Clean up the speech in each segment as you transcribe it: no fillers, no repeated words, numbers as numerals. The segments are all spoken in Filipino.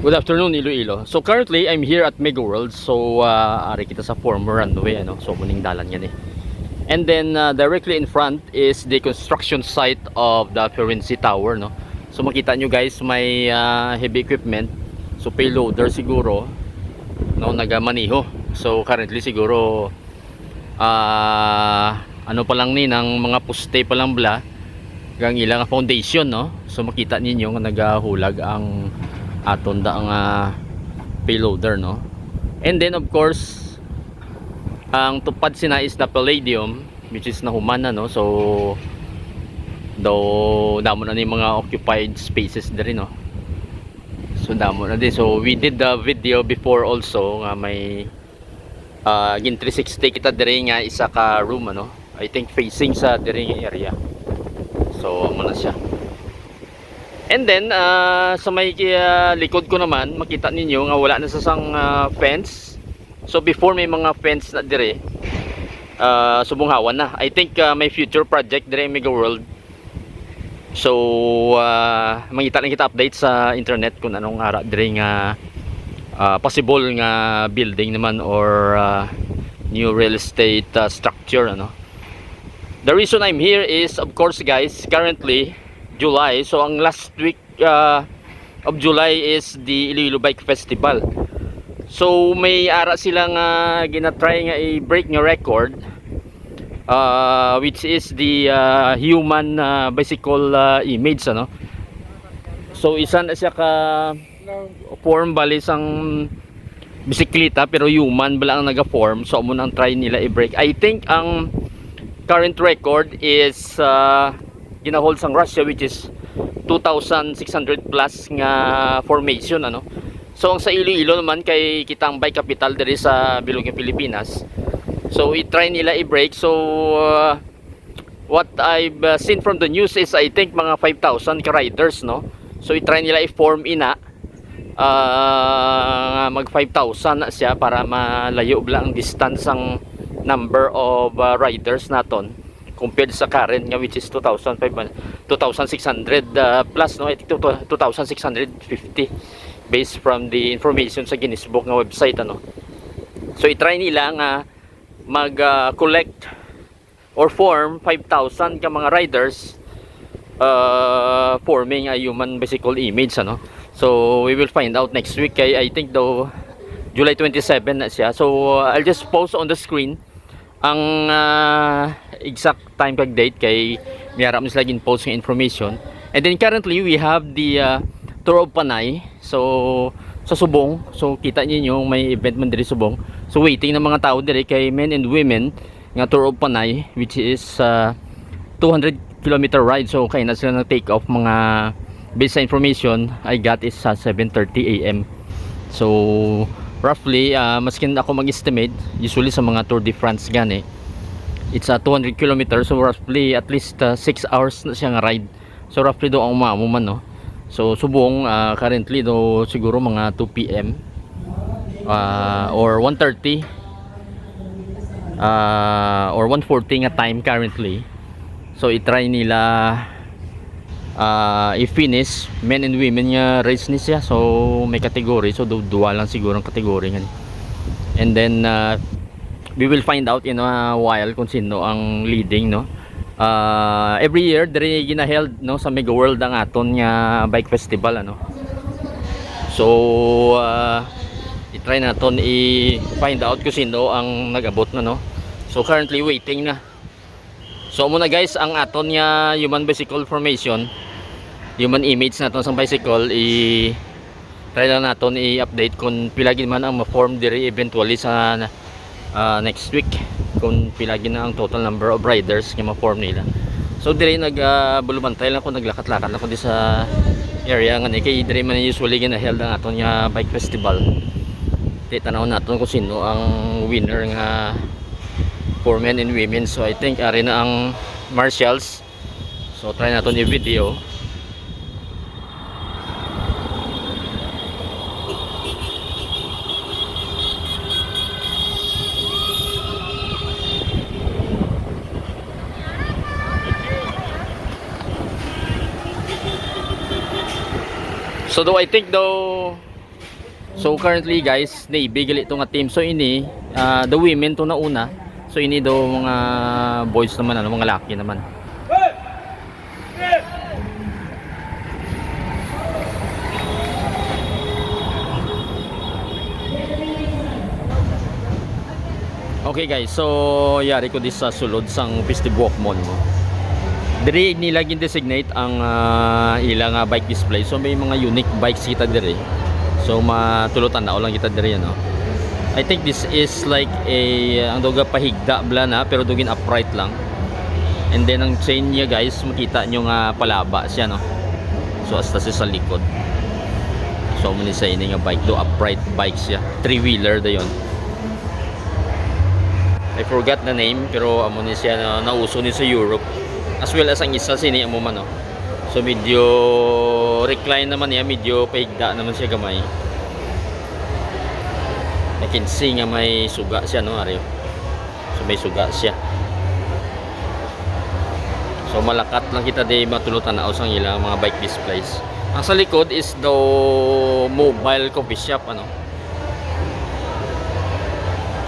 Good afternoon, Iloilo. So currently I'm here at Mega World. So ari kita sa former runway ano. So muning dalan yan eh. And then directly in front is the construction site of the Firenze Tower no. So makita nyo guys may heavy equipment. So payloader siguro no nagamaniho. So currently siguro ano pa lang ni ng mga poste pa lang bla gang ilang foundation no. So makita ninyo nga nagahulag ang aton daang payloader no. And then of course ang tupad sina is the Palladium which is nahuman na no. So damo na ni mga occupied spaces diri no. So damo na di. So we did the video before also nga may gin 360 kita diri nga isa ka room ano. I think facing sa diri nga area. So amo na siya. And then sa may likod ko naman makita ninyo nga wala na sa sang fence. So before may mga fence na dire subunghawan na. I think may future project dire Mega World. So makita lang kita update sa internet kung anong ara dire nga possible nga building naman or new real estate structure ano. The reason I'm here is of course guys currently July, so ang last week of July is the Iloilo Bike Festival. So may ara silang gina-try nga i-break nga record which is the human bicycle image ano. So isa na siya ka form bali sang bisikleta pero human bala ang naga-form. So amo nang try nila i-break. I think ang current record is ginahold sang Russia which is 2,600 plus nga formation ano. So ang sa Iloilo naman kay kitang bike capital diri sa Bilog ng Pilipinas. So i-try nila i-break. So what I've seen from the news is I think mga 5,000 ka riders no. So i-try nila i-form ina mag 5,000 na siya para malayo bla ang distance ang number of riders naton compared sa current nga which is 2,600 plus no. I think 2,650 based from the information sa Guinness Book nga website ano. So i-try nila nga mag collect or form 5,000 ka mga riders forming a human bicycle image ano. So we will find out next week kay I think though July 27 na siya. So I'll just post on the screen ang exact time kag date kay mayara mo sila gin-post ng information. And then currently we have the Tour of Panay. So sa Subong, so kita niyo may event man diri Subong. So waiting ng mga tao diri kay men and women nga Tour of Panay which is 200 kilometer ride. So kay na sila na take off mga based sa information I got is 7:30 AM. So roughly maskin ako mag-estimate usually sa mga Tour de France gani it's 200 kilometers, so roughly at least 6 hours na siya nga ride. So roughly do ang umamo man no. So Subong currently do siguro mga 2 PM or 1:30 or 1:40 nga time currently. So i-try nila i-finish men and women nga race ni siya. So may category, so duwa lang siguro ang category nga. And then we will find out in a while kung sino ang leading no. Every year diri ginaheld no sa Mega World ang aton nga bike festival ano. So i-try naton i-find out kung sino ang nag-abot na no. So currently waiting na. So muna guys ang aton nga human bicycle formation, human image naton sa bicycle try lang naton i-update kung pilagin man ang ma-form diri eventually sa next week kung pilagin na ang total number of riders nga ma-form nila. So diri bulubantay lang ko naglakat-lakat lang ko di sa area nga ni kay diri man usually ginaheld ang aton nga bike festival. Di tanaw naton kung sino ang winner nga for men and women. So I think ari na ang marshals. So try naton i-video. So though I think though So currently guys, naibigil ito nga team. So ini the women to na una. So ini daw mga boys naman ano, mga laki naman. Okay guys, so yari ko dis sa sulod sang Festive Walk Mall mo. Diri nila gin-designate ang ilang bike display. So may mga unique bikes kita diri. So matulutan na lang kita diri ano. I think this is like a ang doga pahigda bla na pero dugin upright lang. And then ang chain niya guys, makita nyo nga palaba siya no. So hasta siya sa likod. So muna sa ini nga bike do upright bike siya. 3-wheeler dayon. I forgot the name pero amo ni siya nauso ni sa Europe as well as ang isa sini amo man no. So medyo recline naman niya, medyo pahigda naman siya gamay. I can see nga may suga siya no Ario. So may suga siya. So malakat lang kita di matulutan na sang ilang mga bike displays. Ang sa likod is the mobile coffee shop ano.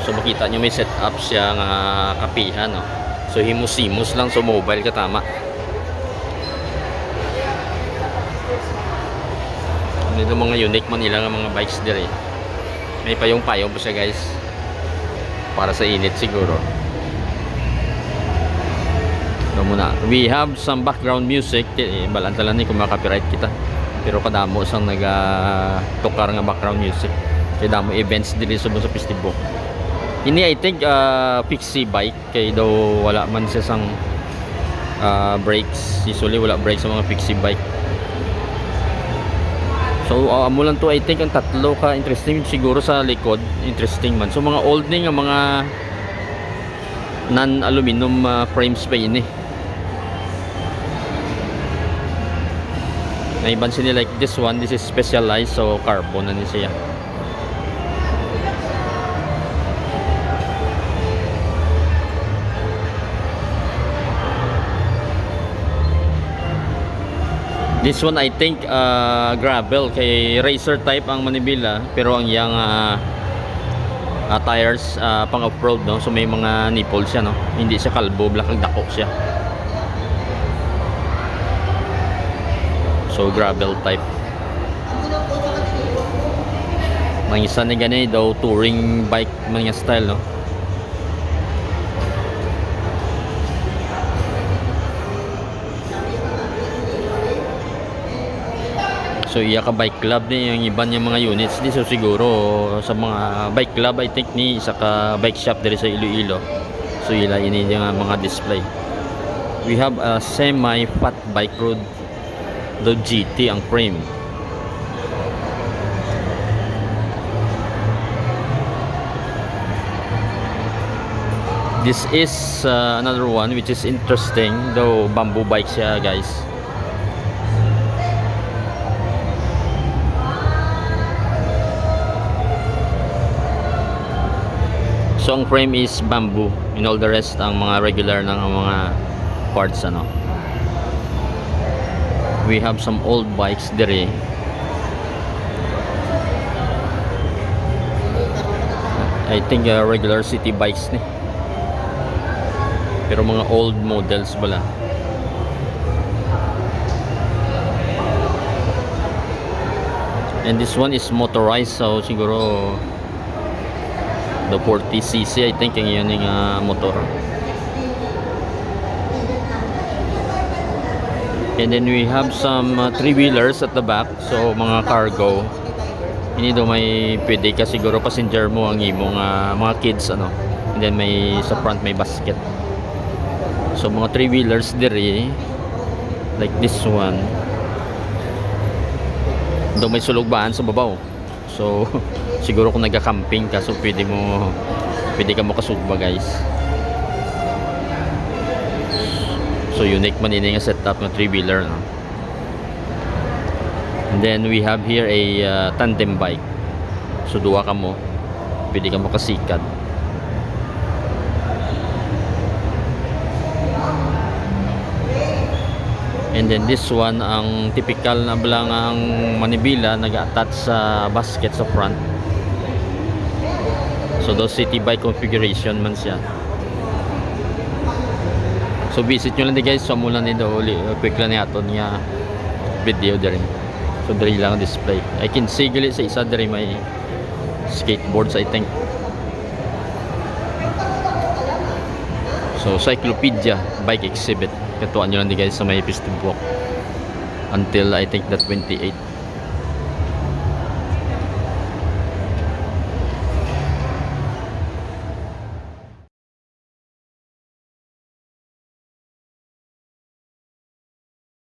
So makita nyo may setup siya nga kapihan no? So himus-himus lang so mobile ka tama. Ano mga unique man nila nga mga bikes dire. May payong-payong po siya guys. Para sa init siguro. So muna, we have some background music. Balantalan ni kung maka-copyright kita. Pero kadamo sang naga-tukar nga background music. Kaya damo events dire sa festival. Ini I think fixie bike kay daw wala man siya sang brakes. Usually wala brakes sa mga fixie bike. So amo lang to I think ang tatlo ka interesting siguro sa likod, interesting man. So mga old ni nga mga non-aluminum frames pa ini. Naiban sila like this one, this is specialized so carbon na ni siya. This one I think gravel kay racer type ang manibela pero ang yang tires pang off-road no. So may mga nipple siya no. Hindi siya kalbo, blakag dako siya. So gravel type. Mga isa ni gani daw touring bike mga style no. So iya ka bike club ni yung iba niya mga units di so siguro sa mga bike club I think ni isa ka bike shop diri sa Iloilo. So ila ini nga mga display. We have a semi fat bike road the GT ang frame. This is another one which is interesting though bamboo bike siya guys. So ang frame is bamboo and all the rest ang mga regular ng mga parts ano. We have some old bikes dire. I think regular city bikes ni. Pero mga old models bala. And this one is motorized so siguro the 40cc I think yung yun yung motor. And then we have some 3-wheelers at the back so mga cargo. Ini do may pwede ka siguro passenger mo ang imong mga kids ano. And then may sa front may basket. So mga 3-wheelers diri like this one. Do may sulugban sa babaw. So siguro kung nagka-camping ka so pwede ka mo kasugba guys. So unique man ini nga setup ng 3-wheeler no? And then we have here a tandem bike. So duwa ka mo, pwede ka mo kasikad. And then this one, ang typical na ang manibela nag-attach sa basket sa front. So those city bike configuration man siya. So visit nyo lang di guys, so mula ni quick lang natin nga video diri. So diri lang ang display. I can see gali sa isa diri may skateboards I think. So Cyclopedia bike exhibit. Katuan nyo lang di guys sa may Piston Walk until I think the 28th.